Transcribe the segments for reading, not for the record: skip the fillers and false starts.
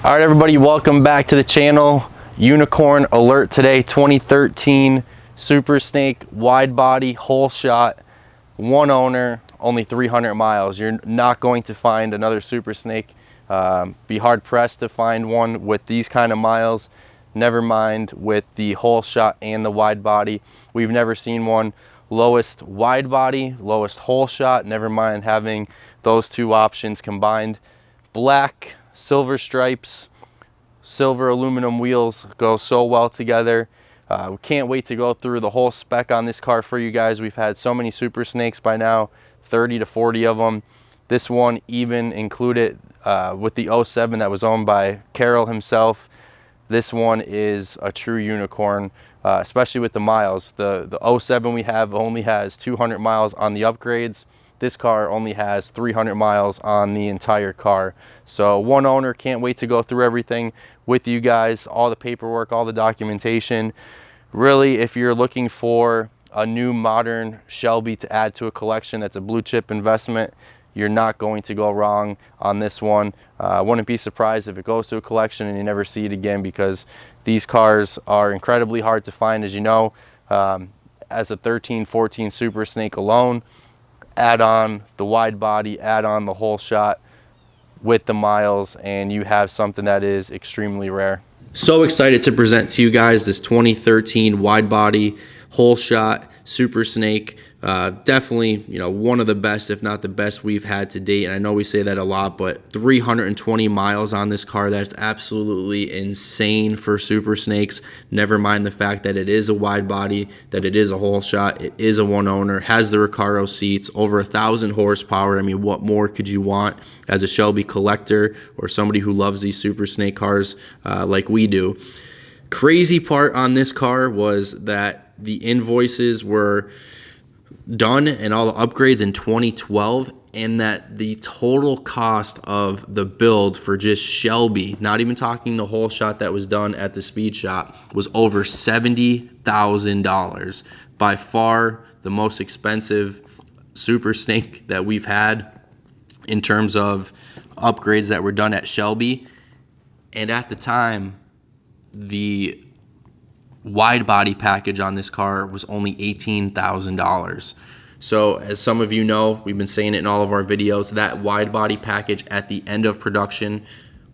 All right, everybody, welcome back to the channel. Unicorn alert today. 2013 Super Snake wide body whole shot, one owner, only 300 miles. You're not going to find another Super Snake. Be hard pressed to find one with these kind of miles, never mind with the whole shot and the wide body. We've never seen one lowest wide body, lowest whole shot, never mind having those two options combined. Black, silver stripes, silver aluminum wheels go so well together. We can't wait to go through the whole spec on this car for you guys. We've had so many Super Snakes by now, 30 to 40 of them. This one even included with the 07 that was owned by Carroll himself. This one is a true unicorn, especially with the miles. The 07 we have only has 200 miles on the upgrades. This car only has 300 miles on the entire car. So one owner, can't wait to go through everything with you guys, all the paperwork, all the documentation. Really, if you're looking for a new modern Shelby to add to a collection that's a blue chip investment, you're not going to go wrong on this one. I wouldn't be surprised if it goes to a collection and you never see it again, because these cars are incredibly hard to find, as you know. As a 13-14 Super Snake alone, add on the wide body, add on the whole shot with the miles, and you have something that is extremely rare. So excited to present to you guys this 2013 wide body whole shot Super Snake. Definitely, you know, one of the best, if not the best we've had to date. And I know we say that a lot, but 320 miles on this car, that's absolutely insane for Super Snakes. Never mind the fact that it is a wide body, that it is a whole shot, it is a one owner, has the Recaro seats, over 1,000 horsepower. I mean, what more could you want as a Shelby collector or somebody who loves these Super Snake cars like we do? Crazy part on this car was that the invoices were done and all the upgrades in 2012, and that the total cost of the build for just Shelby, not even talking the whole shot that was done at the speed shop, was over $70,000. By far the most expensive Super Snake that we've had in terms of upgrades that were done at Shelby. And at the time, the wide body package on this car was only $18,000. So as some of you know, we've been saying it in all of our videos, that wide body package at the end of production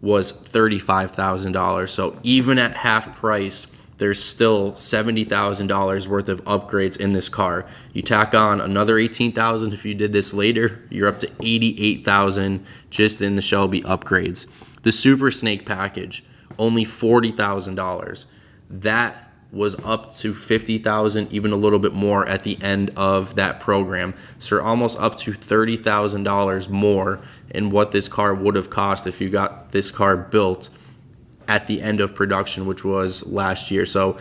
was $35,000. So even at half price, there's still $70,000 worth of upgrades in this car. You tack on another $18,000 if you did this later, you're up to $88,000 just in the Shelby upgrades. The Super Snake package, only $40,000. That was up to $50,000, even a little bit more at the end of that program. So you're almost up to $30,000 more in what this car would have cost if you got this car built at the end of production, which was last year. So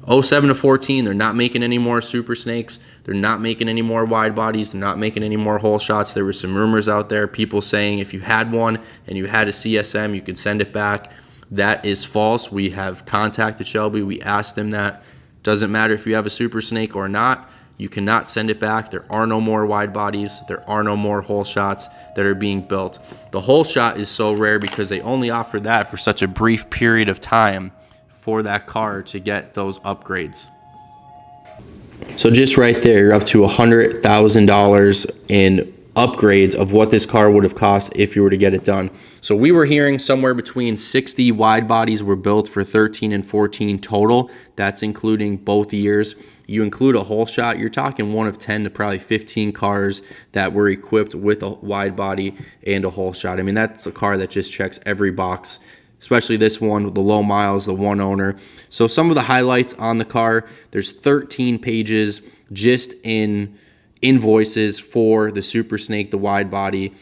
07 to 14, they're not making any more Super Snakes. They're not making any more wide bodies. They're not making any more whole shots. There were some rumors out there, people saying if you had one and you had a CSM, you could send it back. That is false. We have contacted Shelby. We asked them that. Doesn't matter if you have a Super Snake or not. You cannot send it back. There are no more wide bodies. There are no more whole shots that are being built. The whole shot is so rare because they only offer that for such a brief period of time for that car to get those upgrades. So just right there, you're up to $100,000 in upgrades of what this car would have cost if you were to get it done. So we were hearing somewhere between 60 wide bodies were built for 13 and 14 total. That's including both years. You include a whole shot, you're talking one of 10 to probably 15 cars that were equipped with a wide body and a whole shot. I mean, that's a car that just checks every box, especially this one with the low miles, the one owner. So some of the highlights on the car, there's 13 pages just in invoices for the Super Snake, the wide body.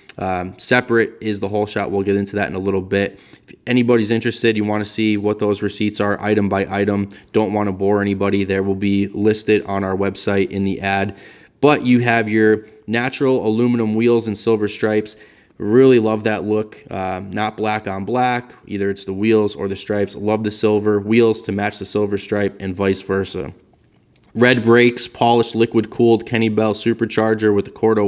Separate is the whole shot. We'll get into that in a little bit. If anybody's interested, you want to see what those receipts are item by item, don't want to bore anybody, there will be listed on our website in the ad. But you have your natural aluminum wheels and silver stripes. Really love that look. Not black on black, either it's the wheels or the stripes. Love the silver wheels to match the silver stripe and vice versa. Red brakes, polished liquid-cooled Kenny Bell supercharger with the quarter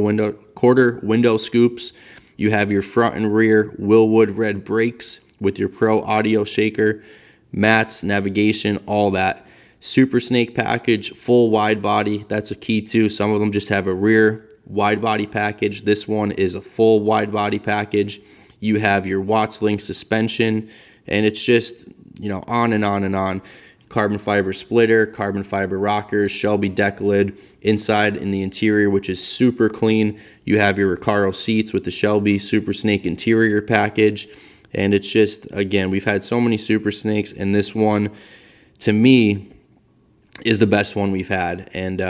window scoops. You have your front and rear Willwood red brakes with your Pro audio shaker, mats, navigation, all that. Super Snake package, full wide body. That's a key too. Some of them just have a rear wide body package. This one is a full wide body package. You have your Watts Link suspension, and it's just, you know, on and on and on. Carbon fiber splitter, carbon fiber rockers, Shelby deck lid. Inside in the interior, which is super clean, you have your Recaro seats with the Shelby Super Snake interior package. And it's just, again, we've had so many Super Snakes, and this one, to me, is the best one we've had. And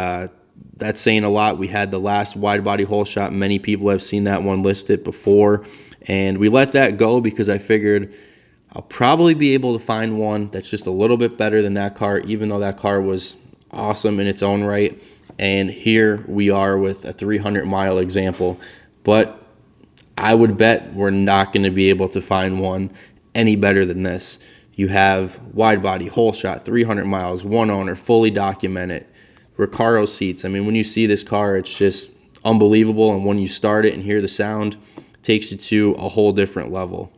that's saying a lot. We had the last wide body hole shot. Many people have seen that one listed before. And we let that go because I figured I'll probably be able to find one that's just a little bit better than that car, even though that car was awesome in its own right. And here we are with a 300-mile example. But I would bet we're not going to be able to find one any better than this. You have wide body, hole shot, 300 miles, one owner, fully documented, Recaro seats. I mean, when you see this car, it's just unbelievable. And when you start it and hear the sound, it takes you to a whole different level.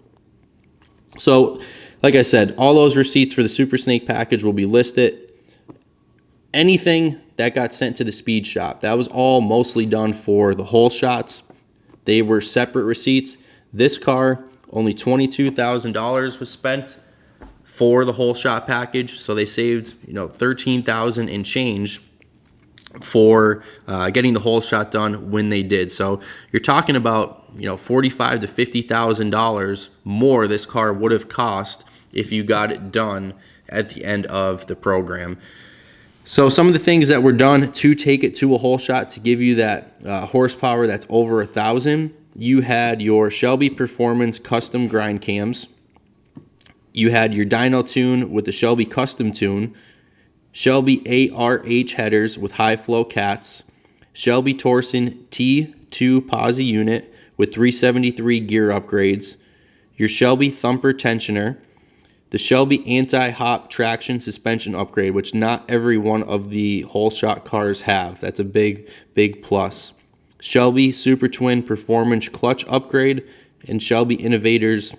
So, like I said, all those receipts for the Super Snake package will be listed. Anything that got sent to the speed shop, that was all mostly done for the hole shots. They were separate receipts. This car, only $22,000 was spent for the whole shot package, so they saved, you know, $13,000 and change for getting the whole shot done when they did. So you're talking about, you know, $45,000 to $50,000 more this car would have cost if you got it done at the end of the program. So some of the things that were done to take it to a whole shot to give you that horsepower that's over 1,000, you had your Shelby Performance custom grind cams. You had your dyno tune with the Shelby custom tune, Shelby ARH headers with high flow cats, Shelby Torsen T2 posi unit with 373 gear upgrades, your Shelby thumper tensioner, the Shelby anti-hop traction suspension upgrade, which not every one of the whole shot cars have. That's a big, big plus. Shelby Super Twin performance clutch upgrade, and Shelby Innovators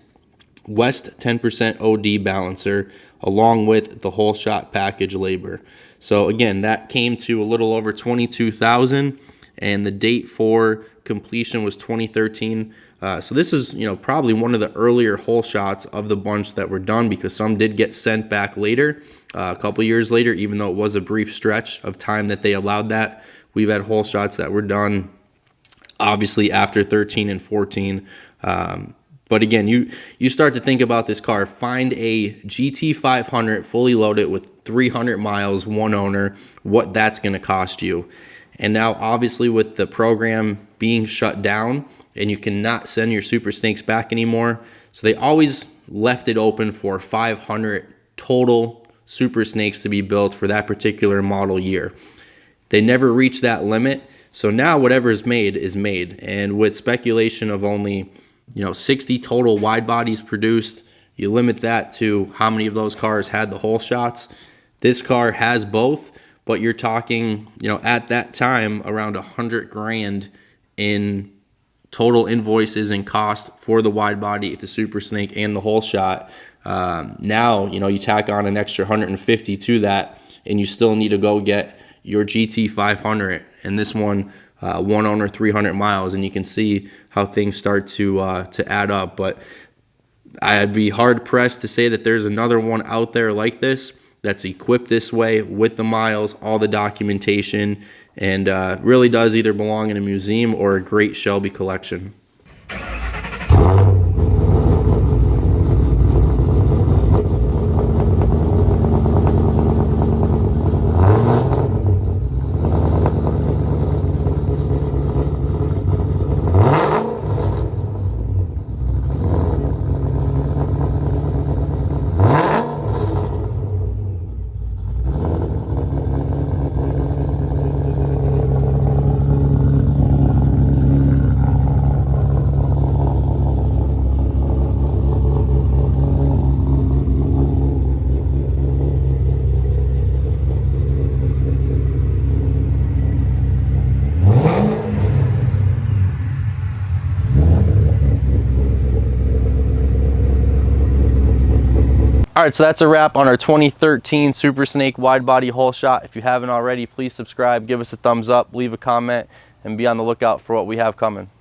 West 10% OD balancer, along with the whole shot package labor. So again, that came to a little over $22,000, and the date for completion was 2013. So this is, you know, probably one of the earlier whole shots of the bunch that were done, because some did get sent back later, a couple years later, even though it was a brief stretch of time that they allowed that. We've had whole shots that were done obviously after 13 and 14. But again, you start to think about this car. Find a GT500 fully loaded with 300 miles, one owner, what that's going to cost you. And now, obviously, with the program being shut down and you cannot send your Super Snakes back anymore, so they always left it open for 500 total Super Snakes to be built for that particular model year. They never reached that limit, so now whatever is made is made. And with speculation of only, you know, 60 total wide bodies produced, you limit that to how many of those cars had the whole shots. This car has both, but you're talking, you know, at that time around $100,000 in total invoices and cost for the wide body, the Super Snake, and the whole shot. Now, you know, you tack on an extra 150 to that, and you still need to go get your GT500, and this one, one owner, 300 miles, and you can see how things start to add up. But I'd be hard pressed to say that there's another one out there like this that's equipped this way with the miles, all the documentation, and really does either belong in a museum or a great Shelby collection. All right, so that's a wrap on our 2013 Super Snake wide body whole shot. If you haven't already, please subscribe, give us a thumbs up, leave a comment, and be on the lookout for what we have coming.